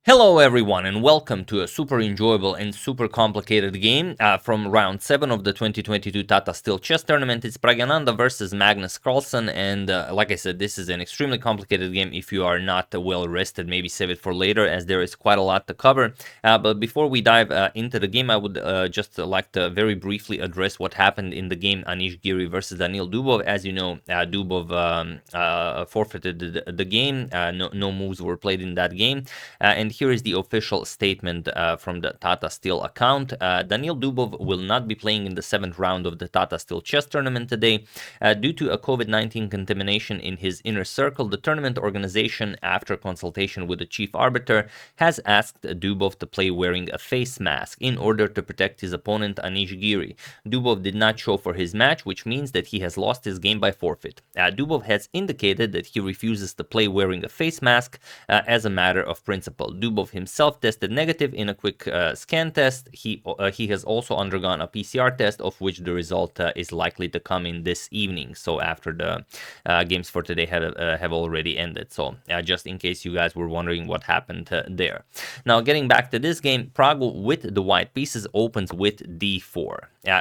Hello everyone and welcome to a super enjoyable and super complicated game from round 7 of the 2022 Tata Steel Chess Tournament. It's Praggnanandhaa versus Magnus Carlsen, and like I said, this is an extremely complicated game. If you are not well rested, maybe save it for later, as there is quite a lot to cover. But before we dive into the game, I would just like to very briefly address what happened in the game Anish Giri versus Dubov. As you know, Dubov forfeited the game. No moves were played in that game, and here is the official statement from the Tata Steel account. Daniil Dubov will not be playing in the 7th round of the Tata Steel Chess Tournament today. Due to a COVID-19 contamination in his inner circle, the tournament organization, after consultation with the chief arbiter, has asked Dubov to play wearing a face mask in order to protect his opponent Anish Giri. Dubov did not show for his match, which means that he has lost his game by forfeit. Dubov has indicated that he refuses to play wearing a face mask as a matter of principle. Dubov himself tested negative in a quick scan test. He has also undergone a PCR test, of which the result is likely to come in this evening. So after the games for today have already ended. So just in case you guys were wondering what happened there. Now getting back to this game, Praggu with the white pieces opens with d4.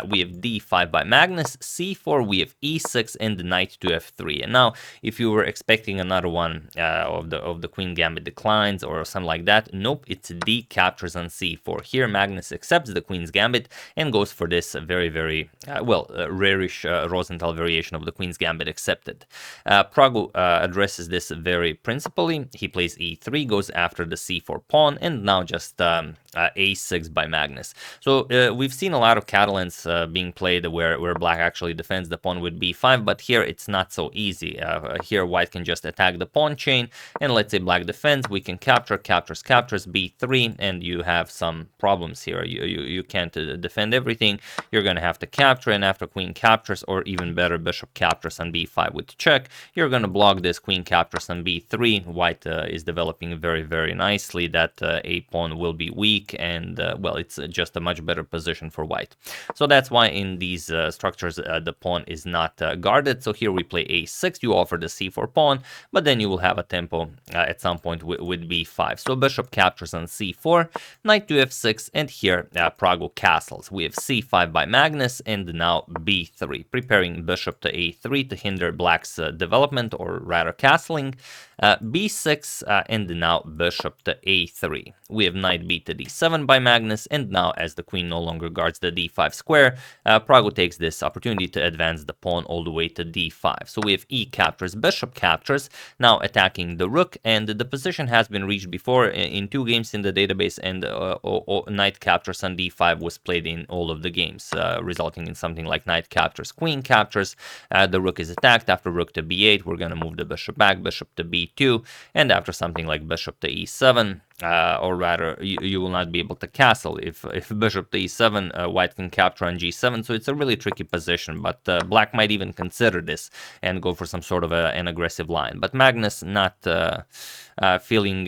We have d5 by Magnus, c4, we have e6, and the knight to f3. And now, if you were expecting another one of the queen gambit declines or something like that, nope, it's d captures on c4. Here, Magnus accepts the queen's gambit and goes for this very, very, rarish Rosenthal variation of the queen's gambit accepted. Praggu addresses this very principally. He plays e3, goes after the c4 pawn, and now just a6 by Magnus. So we've seen a lot of Catalans being played where black actually defends the pawn with b5, but here it's not so easy. Here white can just attack the pawn chain, and let's say black defends, we can captures b3, and you have some problems here. You can't defend everything. You're going to have to capture, and after queen captures, or even better, bishop captures on b5 with check, you're going to block this queen captures on b3. White is developing very, very nicely. That a pawn will be weak, and well, it's just a much better position for white. So that's why in these structures the pawn is not guarded. So here we play a6, you offer the c4 pawn, but then you will have a tempo at some point with b5. So bishop captures on c4, knight to f6, and here Praggu castles. We have c5 by Magnus, and now b3, preparing bishop to a3 to hinder black's development, or rather castling. b6, and now bishop to a3. We have knight b to d7 by Magnus, and now as the queen no longer guards the d5 square, Praggu takes this opportunity to advance the pawn all the way to d5. So we have e captures, bishop captures, now attacking the rook, and the position has been reached before in 2 games in the database, and knight captures on d5 was played in all of the games, resulting in something like knight captures, queen captures, the rook is attacked. After rook to b8, we're going to move the bishop back, bishop to b2, and after something like bishop to e7, or rather, you will not be able to castle. If bishop to e7, white can capture on g7, so it's a really tricky position, but black might even consider this and go for some sort of an aggressive line. But Magnus not feeling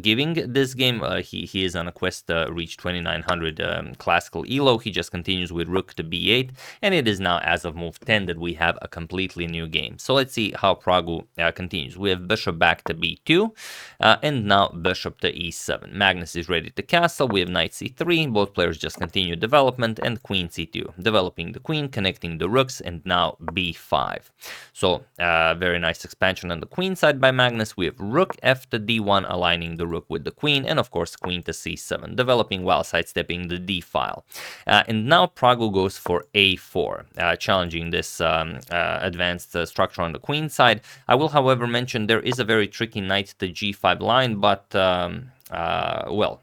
giving this game. He is on a quest to reach 2900 classical elo. He just continues with rook to b8, and it is now as of move 10 that we have a completely new game. So let's see how Praggu continues. We have bishop back to b2, and now bishop to e7. Magnus is ready to castle. We have knight c3. Both players just continue development, and queen c2, developing the queen, connecting the rooks, and now b5. So very nice expansion on the queen side by Magnus. We have rook f to d1, aligning the rook with the queen, and of course queen to c7, developing while sidestepping the d file. And now Praggu goes for a4, challenging this advanced structure on the queen side. I will, however, mention there is a very tricky knight to g5 line, but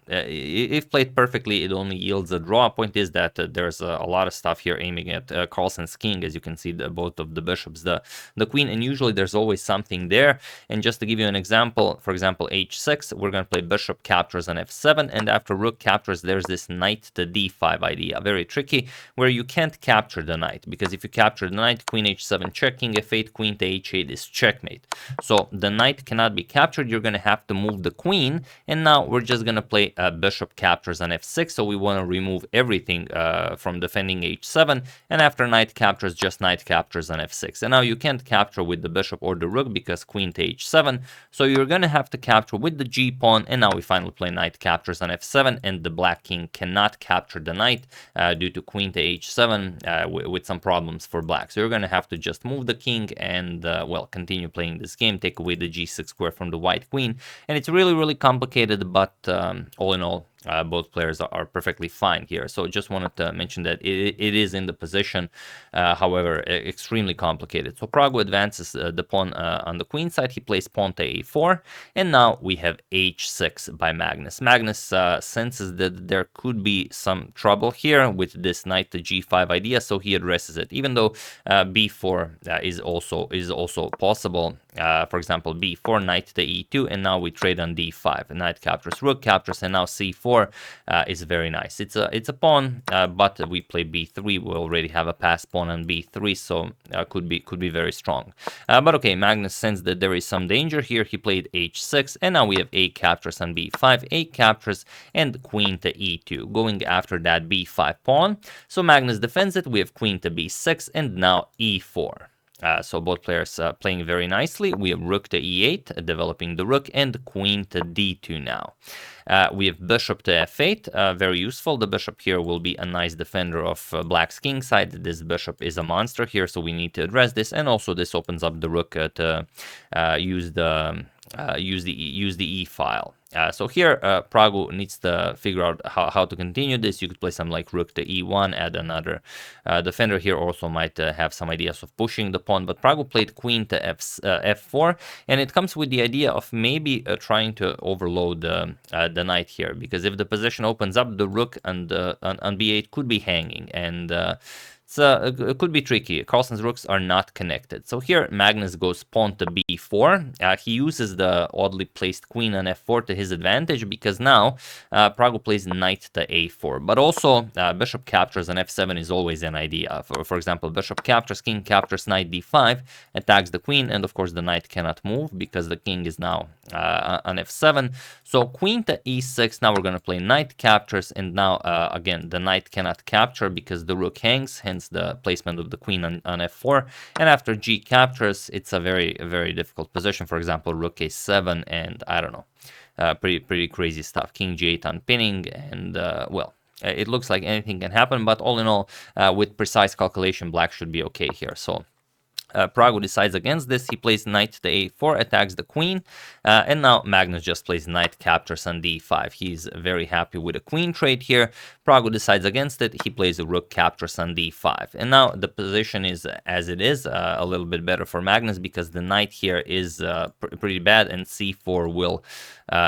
if played perfectly, it only yields a draw. Point is that there's a lot of stuff here aiming at Carlsen's king, as you can see, both of the bishops, the queen, and usually there's always something there. And just to give you an example, for example, h6, we're going to play bishop captures on f7, and after rook captures, there's this knight to d5 idea, very tricky, where you can't capture the knight, because if you capture the knight, queen h7 check, king f8, queen to h8 is checkmate. So the knight cannot be captured. You're going to have to move the queen, and now now we're just gonna play bishop captures on f6, so we want to remove everything from defending h7, and after knight captures, just knight captures on f6. And now you can't capture with the bishop or the rook because queen to h7, so you're gonna have to capture with the g pawn, and now we finally play knight captures on f7, and the black king cannot capture the knight due to queen to h7 with some problems for black. So you're gonna have to just move the king and well, continue playing this game, take away the g6 square from the white queen, and it's really complicated, but all in all, both players are perfectly fine here. So just wanted to mention that it is in the position, however, extremely complicated. So Praggu advances the pawn on the queen side. He plays pawn to a4, and now we have h6 by Magnus. Magnus senses that there could be some trouble here with this knight to g5 idea, so he addresses it, even though b4 is also possible. For example, b4, knight to e2, and now we trade on d5. Knight captures, rook captures, and now c4 is very nice. It's a pawn, but we play b3. We already have a passed pawn on b3, so could be very strong. But okay, Magnus sensed that there is some danger here. He played h6, and now we have a captures on b5, a captures, and queen to e2, going after that b5 pawn. So Magnus defends it. We have queen to b6, and now e4. So both players playing very nicely. We have rook to e8, developing the rook, and queen to d2 now. We have bishop to f8, very useful. The bishop here will be a nice defender of black's king side. This bishop is a monster here, so we need to address this. And also this opens up the rook to use the e file. So here, Praggu needs to figure out how to continue this. You could play some like rook to e1, add another defender here. Also might have some ideas of pushing the pawn, but Praggu played queen to f4, and it comes with the idea of maybe trying to overload the knight here, because if the position opens up, the rook on b8 could be hanging, and it could be tricky. Carlsen's rooks are not connected. So here Magnus goes pawn to b4. He uses the oddly placed queen on f4 to his advantage, because now Praggu plays knight to a4. But also bishop captures on f7 is always an idea. For example, bishop captures, king captures, knight d5, attacks the queen, and of course the knight cannot move because the king is now on f7. So queen to e6. Now we're going to play knight captures, and now again the knight cannot capture because the rook hangs, hence the placement of the queen on f4. And after g captures, it's a very difficult position. For example, rook a7, and I don't know, pretty crazy stuff. King g8 on pinning, and well, it looks like anything can happen, but all in all, with precise calculation, black should be okay here. So Praggu decides against this. He plays knight to a4, attacks the queen, and now Magnus just plays knight captures on d5. He's very happy with a queen trade here. Praggu decides against it. He plays a rook captures on d5, and now the position is as it is, a little bit better for Magnus because the knight here is pretty bad, and c4 will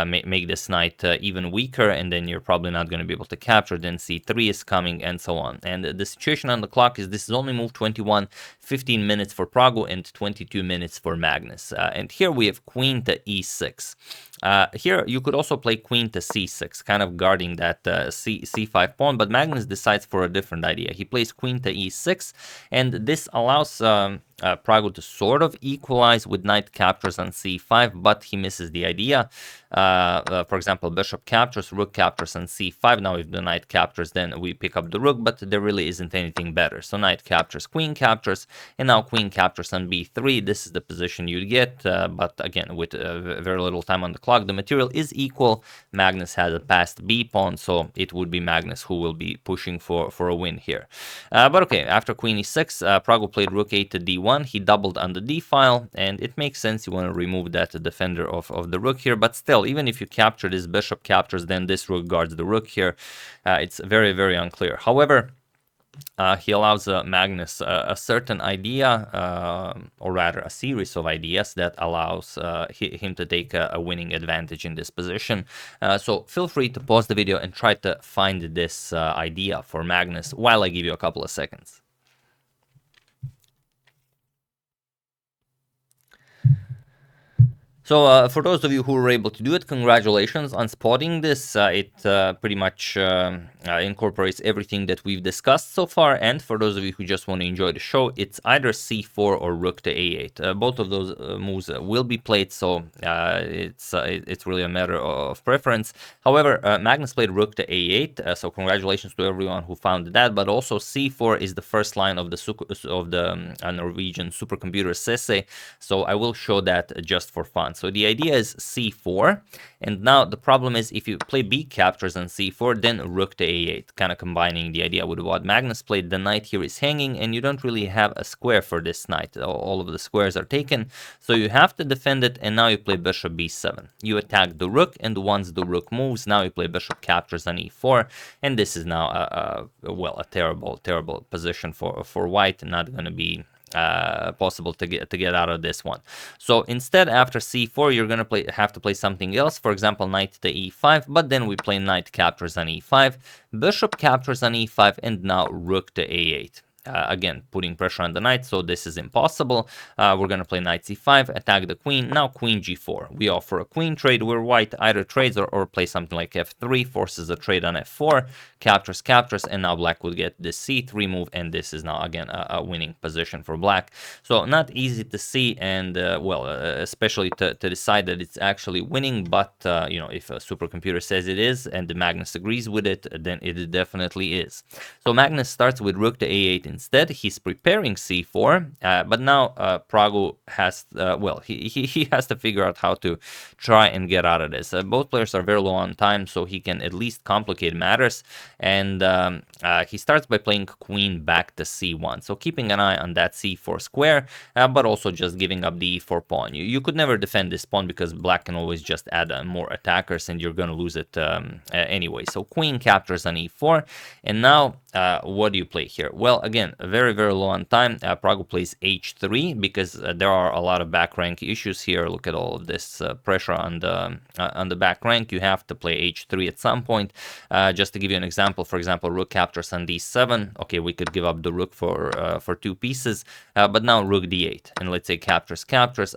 make this knight even weaker, and then you're probably not going to be able to capture. Then c3 is coming, and so on. And the situation on the clock is this is only move 21, 15 minutes for Praggu and 22 minutes for Magnus. And here we have queen to e6. Here you could also play queen to c6, kind of guarding that c5 pawn, but Magnus decides for a different idea. He plays queen to e6, and this allows Praggu to sort of equalize with knight captures on c5, but he misses the idea. For example, bishop captures, rook captures on c5. Now if the knight captures, then we pick up the rook, but there really isn't anything better. So knight captures, and now queen captures on b3. This is the position you'd get, but again, with very little time on the clock, the material is equal. Magnus has a passed b pawn, so it would be Magnus who will be pushing for a win here. But okay, after queen e6, Praggu played rook 8 to d1. He doubled on the d file, and it makes sense. You want to remove that defender of the rook here, but still, even if you capture this bishop captures, then this rook guards the rook here. It's very unclear. However, he allows Magnus a certain idea, or rather a series of ideas that allows him to take a winning advantage in this position. So feel free to pause the video and try to find this idea for Magnus while I give you a couple of seconds. So for those of you who were able to do it, congratulations on spotting this. It pretty much incorporates everything that we've discussed so far. And for those of you who just want to enjoy the show, it's either c4 or rook to a8. Both of those moves will be played, so it's really a matter of preference. However, Magnus played rook to a8, so congratulations to everyone who found that. But also c4 is the first line of the Norwegian supercomputer CAISSA, so I will show that just for fun. So the idea is c4, and now the problem is if you play b captures on c4, then rook to a8, kind of combining the idea with what Magnus played. The knight here is hanging, and you don't really have a square for this knight. All of the squares are taken, so you have to defend it, and now you play bishop b7. You attack the rook, and once the rook moves, now you play bishop captures on e4, and this is now a terrible position for white, not going to be possible to get out of this one. So instead, after c4, you're gonna have to play something else. For example, knight to e5, but then we play knight captures on e5, bishop captures on e5, and now rook to a8. Again, putting pressure on the knight, so this is impossible. We're going to play knight c5, attack the queen, now queen g4. We offer a queen trade where white either trades or play something like f3, forces a trade on f4, captures, and now black would get this c3 move, and this is now, again, a winning position for black. So not easy to see, and, well, especially to decide that it's actually winning, but, you know, if a supercomputer says it is, and the Magnus agrees with it, then it definitely is. So Magnus starts with rook to a8, instead. He's preparing c4, but now Praggu has, well, he has to figure out how to try and get out of this. Both players are very low on time, so he can at least complicate matters, and he starts by playing queen back to c1, so keeping an eye on that c4 square, but also just giving up the e4 pawn. You could never defend this pawn because black can always just add more attackers, and you're going to lose it anyway. So queen captures on e4, and now what do you play here? Well, again, very low on time. Praggu plays h3 because there are a lot of back rank issues here. Look at all of this pressure on the back rank. You have to play h3 at some point. Just to give you an example, for example, rook captures on d7. Okay, we could give up the rook for 2 pieces, but now rook d8, and let's say captures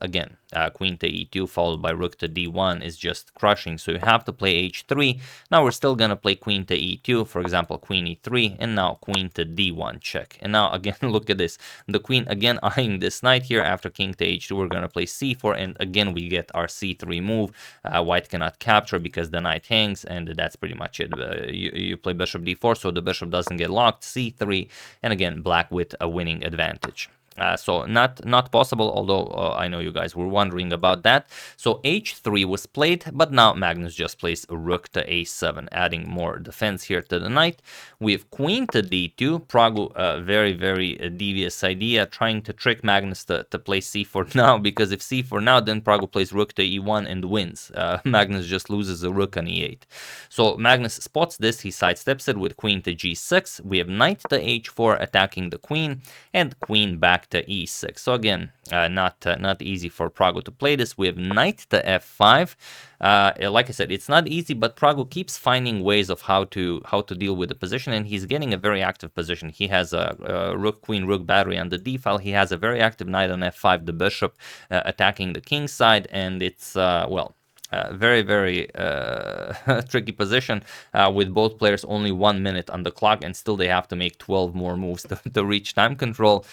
again. Queen to e2 followed by rook to d1 is just crushing, so you have to play h3. Now we're still gonna play queen to e2, for example, queen e3, and now queen to d1 check. And now again, look at this, the queen again eyeing this knight here. After king to h2, we're gonna play c4, and again we get our c3 move. White cannot capture because the knight hangs, and that's pretty much it. You play bishop d4, so the bishop doesn't get locked, c3, and again black with a winning advantage. So not possible, although I know you guys were wondering about that. So h3 was played, but now Magnus just plays rook to a7, adding more defense here to the knight. We have queen to d2. Praggu, very devious idea, trying to trick Magnus to play c4 now, because if c4 now, then Praggu plays rook to e1 and wins. Magnus just loses a rook on e8. So Magnus spots this, he sidesteps it with queen to g6. We have knight to h4 attacking the queen, and queen back to e6. So again, not easy for Praggu to play this. We have knight to f5. Like I said, it's not easy, but Praggu keeps finding ways of how to deal with the position, and he's getting a very active position. He has a rook queen rook battery on the d file. He has a very active knight on f5, the bishop attacking the king side, and it's well, very tricky position with both players only 1 minute on the clock, and still they have to make 12 more moves to reach time control.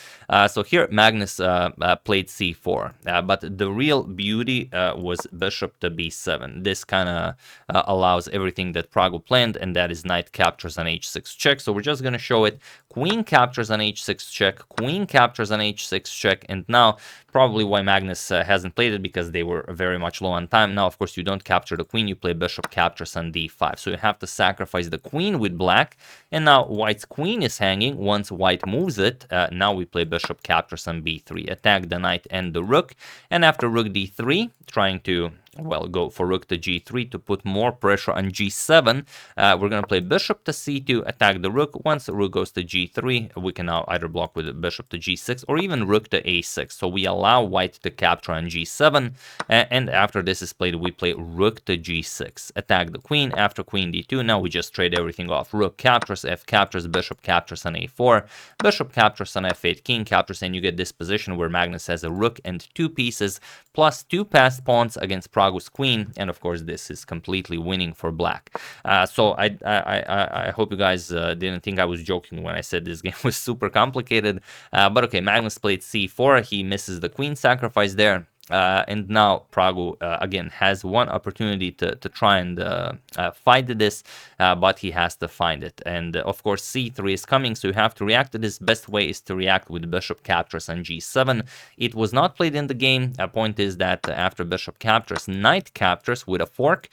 So here Magnus played c4, but the real beauty was bishop to b7. This kind of allows everything that Praggu planned, and that is knight captures on h6 check. So we're just going to show it. Queen captures on h6 check, queen captures on h6 check, and now probably why Magnus hasn't played it, because they were very much low on time. Now, of course, you don't capture the queen, you play bishop captures on d5. So you have to sacrifice the queen with black, and now white's queen is hanging. Once white moves it, now we play bishop captures on b3, attack the knight and the rook, and after rook d3, trying to well, go for rook to g3 to put more pressure on g7. We're going to play bishop to c2, attack the rook. Once the rook goes to g3, we can now either block with the bishop to g6 or even rook to a6. So we allow white to capture on g7, and after this is played, we play rook to g6. Attack the queen. After queen d2, now we just trade everything off. Rook captures, f captures, bishop captures on a4, bishop captures on f8, king captures, and you get this position where Magnus has a rook and 2 pieces, plus 2 passed pawns against Pragu's queen, and of course this is completely winning for black. So I hope you guys didn't think I was joking when I said this game was super complicated, but okay, Magnus played c4, he misses the queen sacrifice there. And now Pragu again has one opportunity to try and fight this, but he has to find it. And of course c3 is coming, so you have to react to this. Best way is to react with bishop captures on g7. It was not played in the game. Point is that after bishop captures, knight captures with a fork,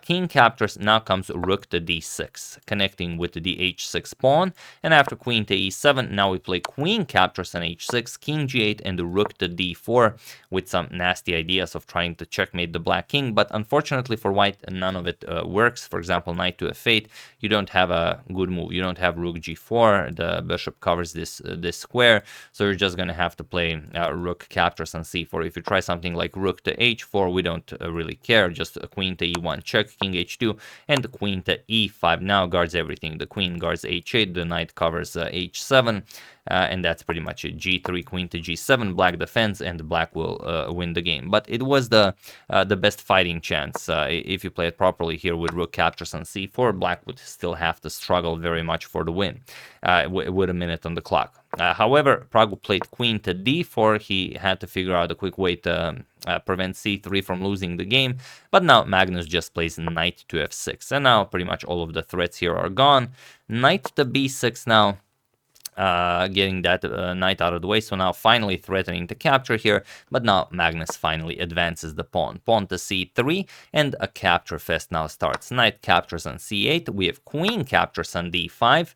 king captures, now comes rook to d6, connecting with the h6 pawn, and after queen to e7, now we play queen captures on h6, king g8, and the rook to d4 with some nasty ideas of trying to checkmate the black king, but unfortunately for white, none of it works. For example, knight to f8, you don't have a good move. You don't have rook g4, the bishop covers this square, so you're just gonna have to play rook captures on c4. If you try something like rook to h4, we don't really care, just a queen to e1 check, king h2, and the queen to e5 now guards everything. The queen guards h8, the knight covers h7, and that's pretty much it. g3, queen to g7, black defends, and black will win the game. But it was the best fighting chance. If you play it properly here with rook captures on c4, black would still have to struggle very much for the win with a minute on the clock. However, Pragu played queen to d4. He had to figure out a quick way to prevent c3 from losing the game. But now Magnus just plays knight to f6. And now pretty much all of the threats here are gone. Knight to b6 now. Getting that knight out of the way, so now finally threatening to capture here, but now Magnus finally advances the pawn. Pawn to c3, and a capture fest now starts. Knight captures on c8, we have queen captures on d5,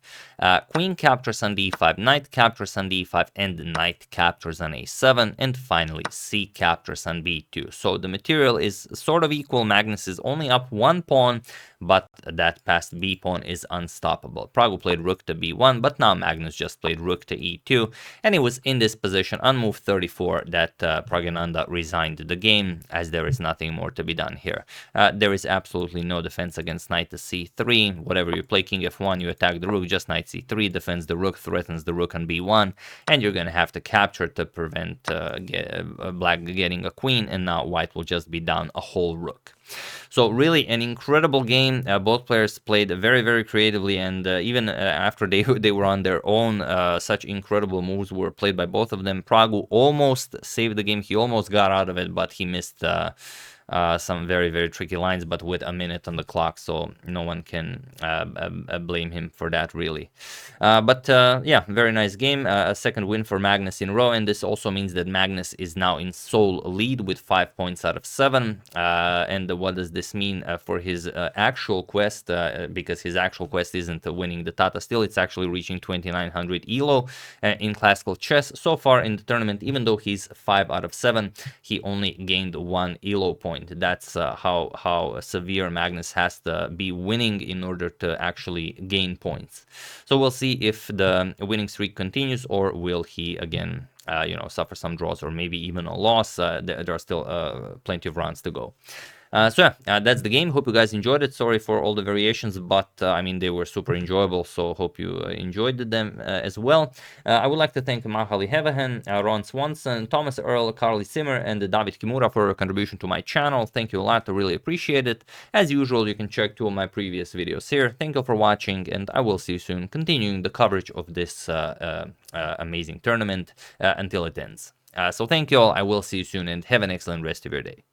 queen captures on d5, knight captures on d5, and knight captures on a7, and finally c captures on b2. So the material is sort of equal. Magnus is only up 1 pawn, but that passed b pawn is unstoppable. Pragu played rook to b1, but now Magnus just played rook to e2, and it was in this position on move 34 that Praggnanandhaa resigned the game, as there is nothing more to be done here. There is absolutely no defense against knight to c3. Whatever you play, king f1, you attack the rook, just knight c3 defends the rook, threatens the rook on b1, and you're going to have to capture to prevent black getting a queen, and now white will just be down a whole rook. So really an incredible game. Both players played very, very creatively, and even after they were on their own, such incredible moves were played by both of them. Pragu almost saved the game. He almost got out of it, but he missed some very, very tricky lines, but with a minute on the clock, so no one can blame him for that, really. But yeah, very nice game. A second win for Magnus in a row, and this also means that Magnus is now in sole lead with 5 points out of 7. And what does this mean for his actual quest? Because his actual quest isn't winning the Tata Steel, it's actually reaching 2900 ELO in classical chess. So far in the tournament, even though he's 5 out of 7, he only gained 1 ELO point. That's how severe Magnus has to be winning in order to actually gain points. So we'll see if the winning streak continues, or will he again suffer some draws, or maybe even a loss. There are still plenty of rounds to go. So yeah, that's the game. Hope you guys enjoyed it. Sorry for all the variations, but I mean, they were super enjoyable, so hope you enjoyed them as well. I would like to thank Mahali Hevahan, Ron Swanson, Thomas Earl, Carly Simmer, and David Kimura for a contribution to my channel. Thank you a lot. I really appreciate it. As usual, you can check 2 of my previous videos here. Thank you for watching, and I will see you soon, continuing the coverage of this amazing tournament until it ends. So thank you all. I will see you soon, and have an excellent rest of your day.